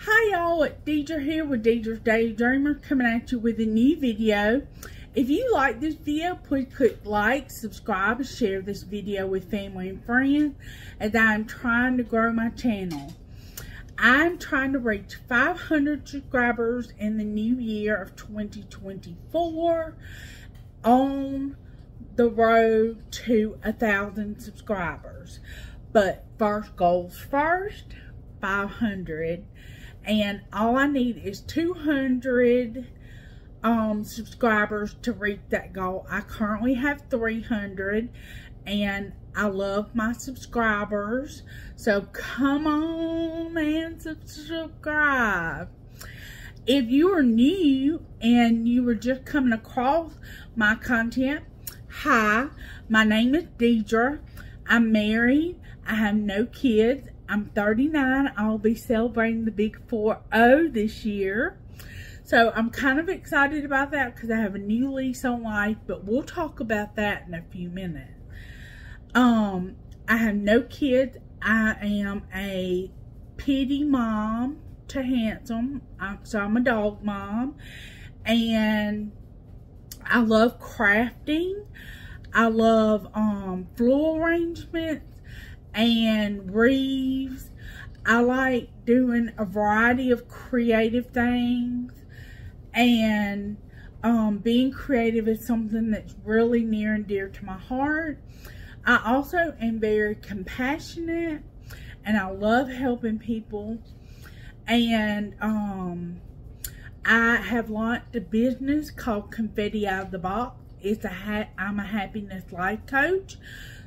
Hi y'all, it's Deidre here with Deidre's Daydreamer coming at you with a new video. If you like this video, please click like, subscribe, and share this video with family and friends as I'm trying to grow my channel. I'm trying to reach 500 subscribers in the new year of 2024 on the road to 1,000 subscribers. But first goals first, 500. And all I need is 200 subscribers to reach that goal. I currently have 300 and I love my subscribers. So come on and subscribe. If you are new and you were just coming across my content, hi, my name is Deidre. I'm married. I have no kids. I'm 39. I'll be celebrating the big 4-0 this year. So I'm kind of excited about that because I have a new lease on life, but we'll talk about that in a few minutes. I have no kids. I am a pity mom to handsome. So I'm a dog mom. And I love crafting. I love floral arrangements and wreaths. I like doing a variety of creative things, and being creative is something that's really near and dear to my heart. I also am very compassionate and I love helping people, and I have launched a business called Confetti Out of the Box. I'm a happiness life coach.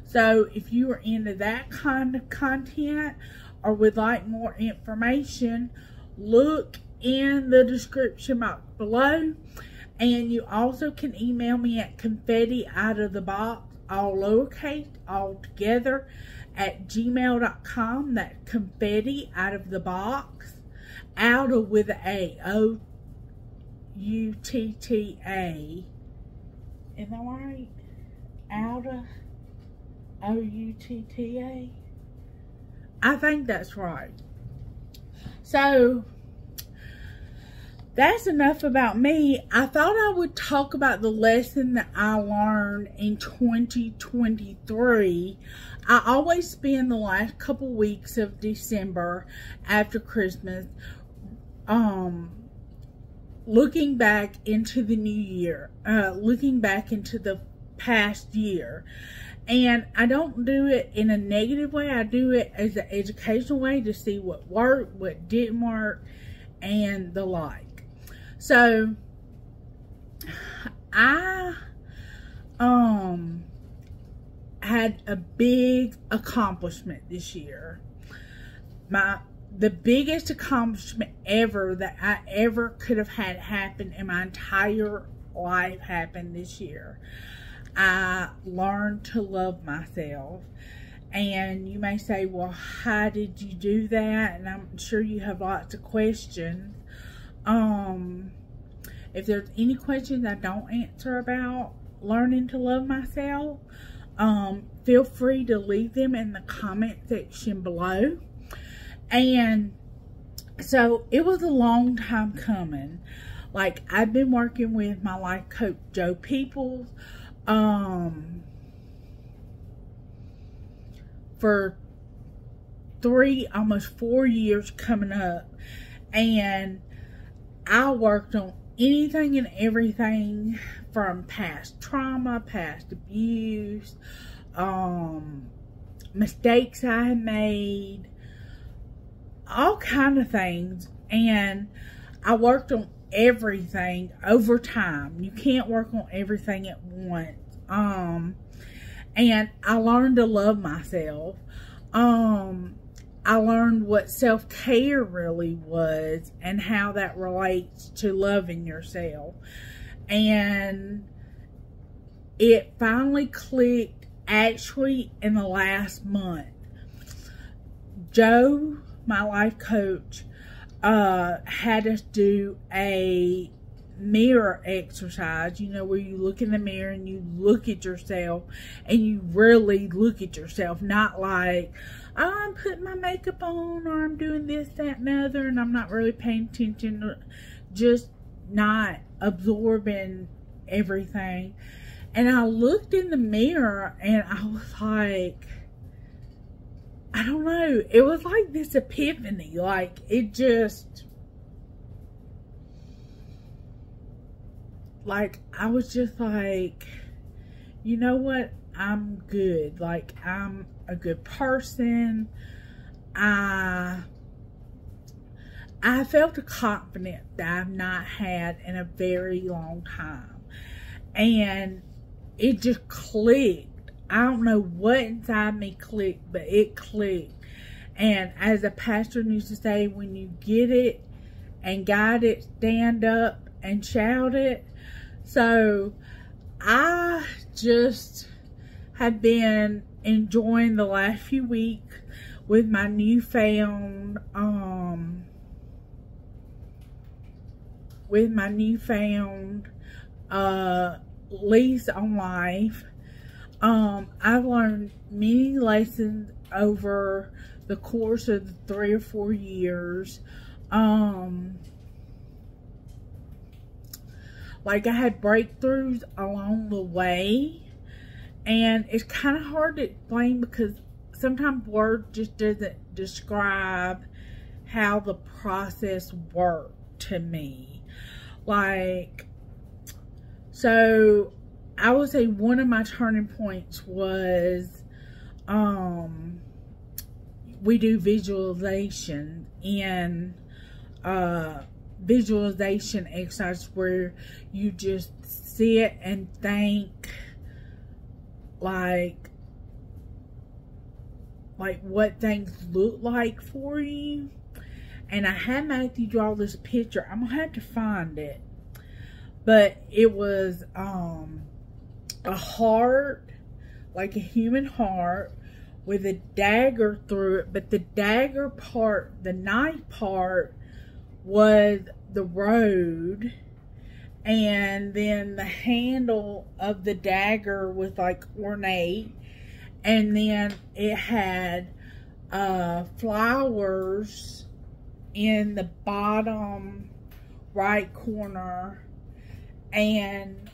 So if you are into that kind of content or would like more information, look in the description box below. And you also can email me at confettiouttathebox, all lowercase, all together, at gmail.com. That's confettiouttathebox, outa with an A, O-U-T-T-A. Is that right? Outa. O-U-T-T-A? I think that's right. So, that's enough about me. I thought I would talk about the lesson that I learned in 2023. I always spend the last couple weeks of December after Christmas looking back into the new year, looking back into the past year. And I don't do it in a negative way. I do it as an educational way to see what worked, what didn't work, and the like. So, I had a big accomplishment this year. The biggest accomplishment ever that I ever could have had happen in my entire life happened this year. I learned to love myself. And you may say, well, how did you do that? And I'm sure you have lots of questions. If there's any questions I don't answer about learning to love myself, feel free to leave them in the comment section below. And so it was a long time coming. Like, I've been working with my life coach, Joe Peoples, for almost 4 years coming up, and I worked on anything and everything from past trauma, past abuse, mistakes I had made, all kind of things. And I worked on everything over time. You can't work on everything at once. And I learned to love myself. I learned what self-care really was and how that relates to loving yourself. And it finally clicked actually in the last month. Joe, my life coach, had us do a mirror exercise, you know, where you look in the mirror and you look at yourself and you really look at yourself, not like oh, I'm putting my makeup on, or I'm doing this, that, and the other, and I'm not really paying attention, just not absorbing everything. And I looked in the mirror and I was like, I don't know, it was like this epiphany, like it just, like I was just like, you know what, I'm good, like I'm a good person. I felt a confidence that I've not had in a very long time, and it just clicked. I don't know what inside me clicked, but it clicked. And as a pastor used to say, when you get it and got it, stand up and shout it. So I just have been enjoying the last few weeks with my newfound lease on life. I've learned many lessons over the course of the 3 or 4 years. Like I had breakthroughs along the way, and it's kind of hard to explain because sometimes words just doesn't describe how the process worked to me. Like, so I would say one of my turning points was, we do visualization and, visualization exercise where you just sit and think like what things look like for you. And I had Matthew draw this picture. I'm gonna have to find it, but it was a heart, like a human heart with a dagger through it, but the dagger part, the knife part, was the road, and then the handle of the dagger was like ornate, and then it had flowers in the bottom right corner, and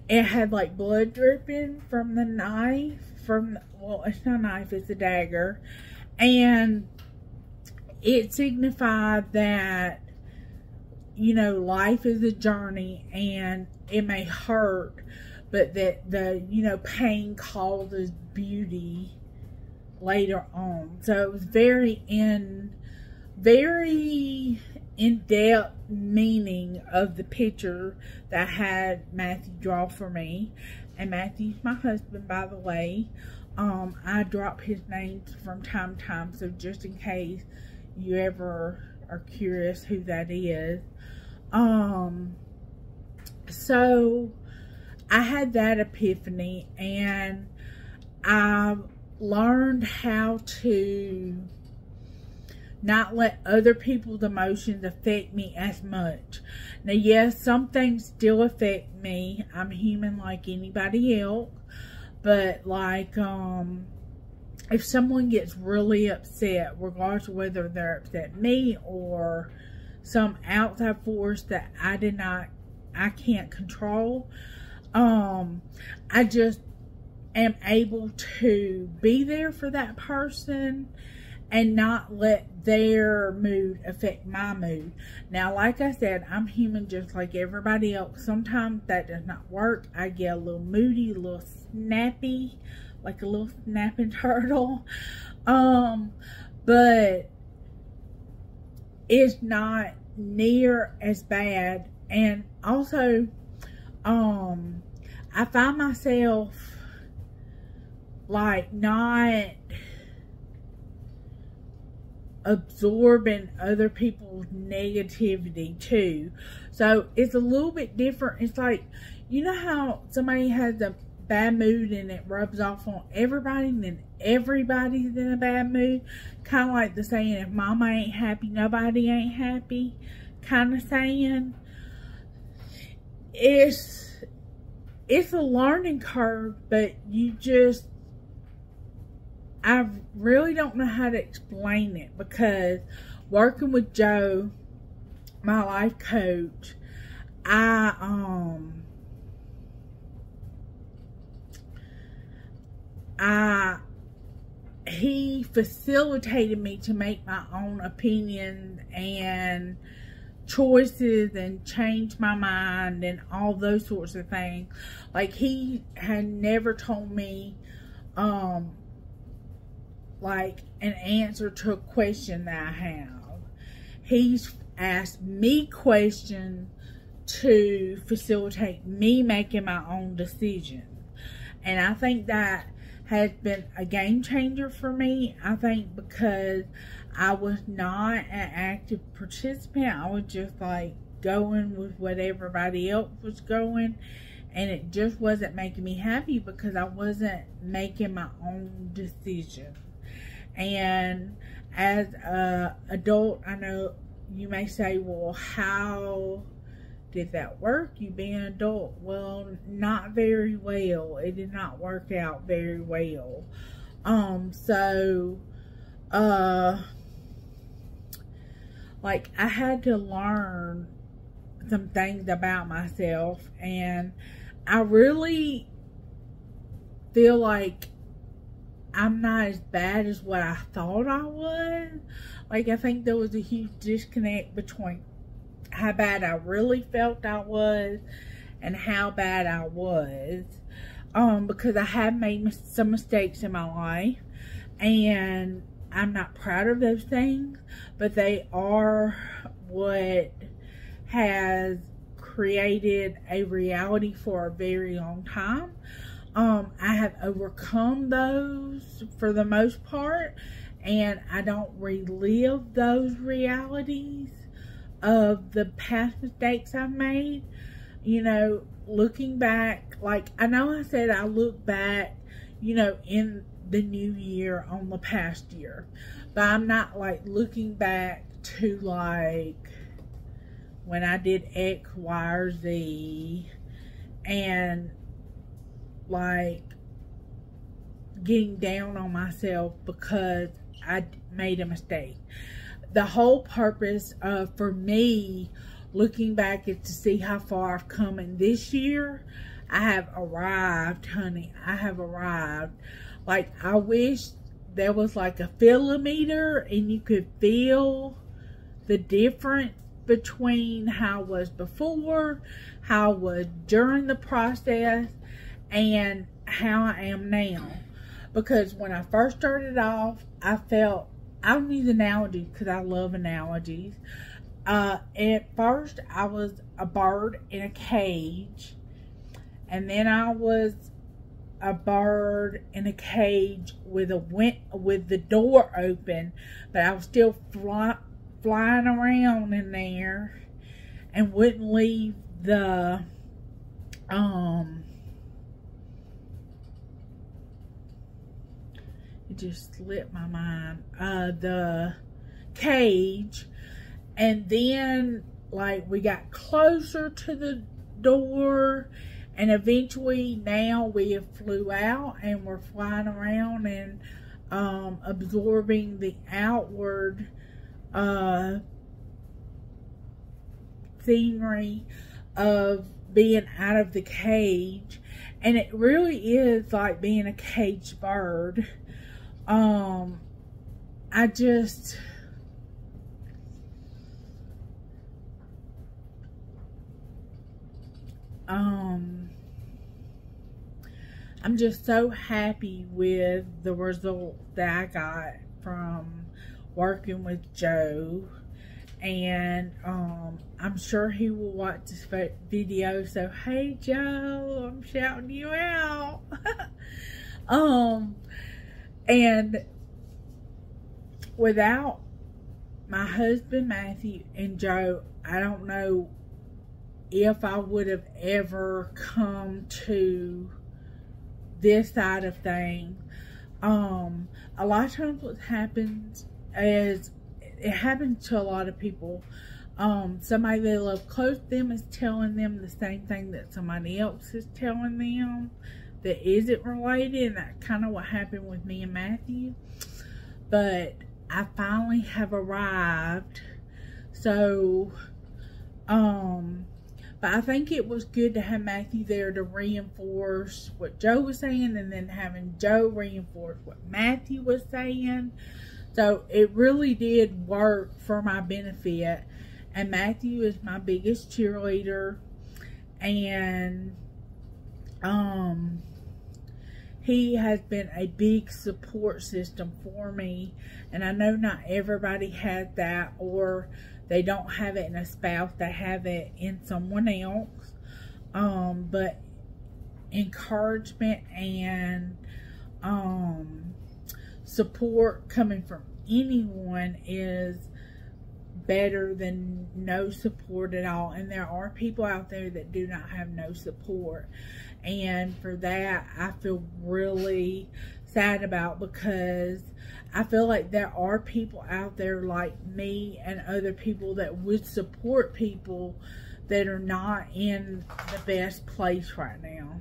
it had like blood dripping from the knife, well, it's not a knife, it's a dagger, and it signified that, you know, life is a journey and it may hurt, but that the, you know, pain causes beauty later on. So it was very in-depth meaning of the picture that I had Matthew draw for me. And Matthew's my husband, by the way. I drop his name from time to time, so just in case you ever are curious who that is. So I had that epiphany, and I learned how to not let other people's emotions affect me as much. Now, yes, some things still affect me. I'm human like anybody else. But, like, if someone gets really upset, regardless of whether they're upset at me or some outside force that I can't control, I just am able to be there for that person and not let their mood affect my mood. Now, like I said, I'm human just like everybody else. Sometimes that does not work. I get a little moody, a little snappy, like a little snapping turtle. But it's not near as bad. And also, I find myself like not absorbing other people's negativity too. So it's a little bit different. It's like, you know how somebody has a bad mood and it rubs off on everybody, and then everybody's in a bad mood? Kind of like the saying, if mama ain't happy, nobody ain't happy kind of saying. It's a learning curve, but you just I really don't know how to explain it, because working with Joe, my life coach, he facilitated me to make my own opinions and choices and change my mind and all those sorts of things. Like, he had never told me like an answer to a question that I have. He's asked me questions to facilitate me making my own decision. And I think that has been a game changer for me. I think because I was not an active participant. I was just like going with what everybody else was going. And it just wasn't making me happy, because I wasn't making my own decision. And as an adult, I know you may say, well, how did that work, you being an adult? Well, not very well. It did not work out very well. Like, I had to learn some things about myself, and I really feel like I'm not as bad as what I thought I was. Like, I think there was a huge disconnect between how bad I really felt I was and how bad I was. Because I have made some mistakes in my life, and I'm not proud of those things, but they are what has created a reality for a very long time. I have overcome those for the most part, and I don't relive those realities of the past mistakes I've made. You know, looking back, like, I know I said I look back, you know, in the new year on the past year, but I'm not like looking back to like when I did X, Y, or Z, and like getting down on myself because I made a mistake. The whole purpose for me looking back is to see how far I've come in this year. I have arrived, honey. I have arrived. Like, I wish there was like a filometer and you could feel the difference between how I was before, how I was during the process, and how I am now. Because when I first started off, I felt, I don't use analogies because I love analogies. At first, I was a bird in a cage, and then I was a bird in a cage with the door open, but I was still flying around in there and wouldn't leave the it just slipped my mind, the cage. And then, like, we got closer to the door, and eventually now we have flew out and we're flying around and absorbing the outward scenery of being out of the cage. And it really is like being a caged bird. I'm just so happy with the result that I got from working with Joe, and I'm sure he will watch this video, so hey Joe, I'm shouting you out. And without my husband Matthew and Joe, I don't know if I would have ever come to this side of things. A lot of times what happens is, it happens to a lot of people. Somebody they love close to them is telling them the same thing that somebody else is telling them, that isn't related, and that's kind of what happened with me and Matthew. But I finally have arrived. So, but I think it was good to have Matthew there to reinforce what Joe was saying, and then having Joe reinforce what Matthew was saying. So it really did work for my benefit. And Matthew is my biggest cheerleader. And he has been a big support system for me. And I know not everybody has that, or they don't have it in a spouse, they have it in someone else. But encouragement and support coming from anyone is better than no support at all. And there are people out there that do not have no support, and for that I feel really sad about, because I feel like there are people out there like me and other people that would support people that are not in the best place right now.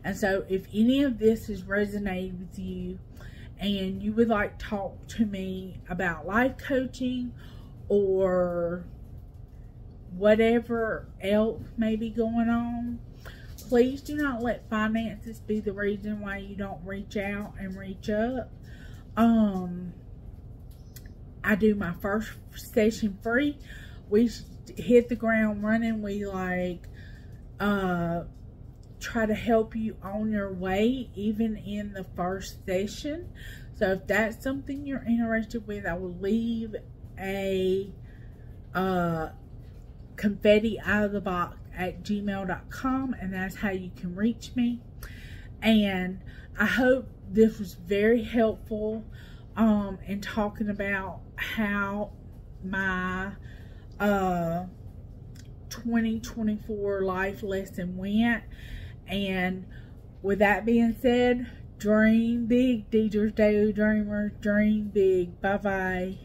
And so if any of this has resonated with you and you would like to talk to me about life coaching or whatever else may be going on, please do not let finances be the reason why you don't reach out and reach up. I do my first session free. We hit the ground running. We try to help you on your way, even in the first session. So if that's something you're interested with, I will leave a confettiouttathebox@gmail.com, and that's how you can reach me. And I hope this was very helpful in talking about how my 2024 life lesson went. And with that being said, dream big, Deidre's Daily Dreamers. Dream big. Bye-bye.